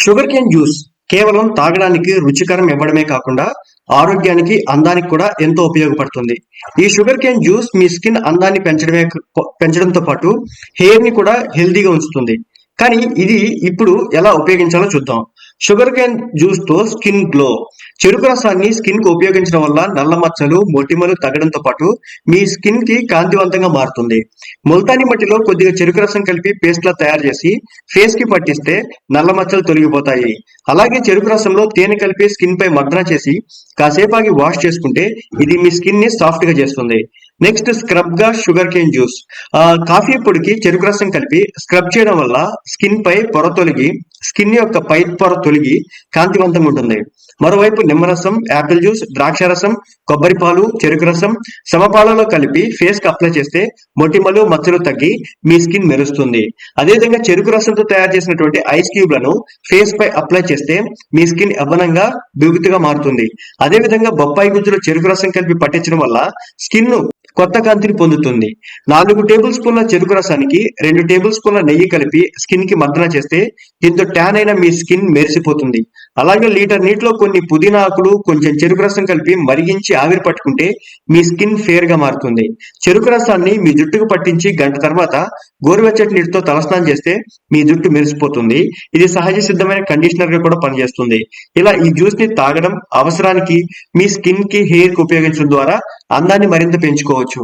Sugar cane juice కేవలం తాగడానికి రుచికరం ఇవ్వడమే కాకుండా ఆరోగ్యానికి, అందానికి కూడా ఎంతో ఉపయోగపడుతుంది. ఈ షుగర్ కేన్ జ్యూస్ మీ స్కిన్ అందాన్ని పెంచడంతో పాటు హెయిర్ ని కూడా హెల్తీగా ఉంచుతుంది. కానీ ఇది ఇప్పుడు ఎలా ఉపయోగించాలో చూద్దాం. షుగర్ కేన్ జ్యూస్ తో స్కిన్ గ్లో. చెరుకు రసాన్ని స్కిన్ కు ఉపయోగించడం వల్ల నల్ల మచ్చలు, మొటిమలు తగ్గడంతో పాటు మీ స్కిన్ కి కాంతివంతంగా మారుతుంది. ముల్తానీ మట్టిలో కొద్దిగా చెరుకు రసం కలిపి పేస్ట్ లా తయారు చేసి ఫేస్ కి పట్టిస్తే నల్ల మచ్చలు తొలగిపోతాయి. అలాగే చెరుకు రసంలో తేనె కలిపి స్కిన్ పై మర్దన చేసి కాసేపు ఆగి వాష్ చేసుకుంటే ఇది మీ స్కిన్ ని సాఫ్ట్ గా చేస్తుంది. నెక్స్ట్ స్క్రబ్ గా షుగర్ కేన్ జ్యూస్. కాఫీ పొడికి చెరుకు రసం కలిపి స్క్రబ్ చేయడం వల్ల స్కిన్ పై పొర తొలగి స్కిన్ యొక్క పై పొర తొలగి కాంతివంతంగా ఉంటుంది. మరోవైపు నిమ్మరసం, యాపిల్ జ్యూస్, ద్రాక్ష రసం, కొబ్బరి పాలు, చెరుకు రసం సమపాలలో కలిపి ఫేస్ కి అప్లై చేస్తే మొటిమలు, మచ్చలు తగ్గి మీ స్కిన్ మెరుస్తుంది. అదేవిధంగా చెరుకు రసంతో తయారు చేసినటువంటి ఐస్ క్యూబ్లను ఫేస్ పై అప్లై చేస్తే మీ స్కిన్ యవ్వనంగా, బిగుతుగా మారుతుంది. అదేవిధంగా బొప్పాయి గుజ్జులో చెరుకు రసం కలిపి పట్టించడం వల్ల స్కిన్ కొత్త కాంతిని పొందుతుంది. 4 టేబుల్ స్పూన్ల చెరుకు రసానికి 2 టేబుల్ స్పూన్ల నెయ్యి కలిపి స్కిన్ కి మర్దన చేస్తే దీంతో ట్యాన్ అయిన మీ స్కిన్ మెరిసిపోతుంది. అలాగే లీటర్ నీటిలో కొన్ని పుదీనా ఆకులు, కొంచెం చెరుకు రసం కలిపి మరిగించి ఆవిరి పట్టుకుంటే మీ స్కిన్ ఫేర్ గా మారుతుంది. చెరుకు రసాన్ని మీ జుట్టుకు పట్టించి గంట తర్వాత గోరువెచ్చటి నీటితో తలస్నానం చేస్తే మీ జుట్టు మెరిసిపోతుంది. ఇది సహజ సిద్ధమైన కండిషనర్ గా కూడా పనిచేస్తుంది. ఇలా ఈ జ్యూస్ ని తాగడం అవసరానికి మీ స్కిన్ కి, హెయిర్ కి ఉపయోగించడం ద్వారా అందాన్ని మరింత పెంచుకోవచ్చు.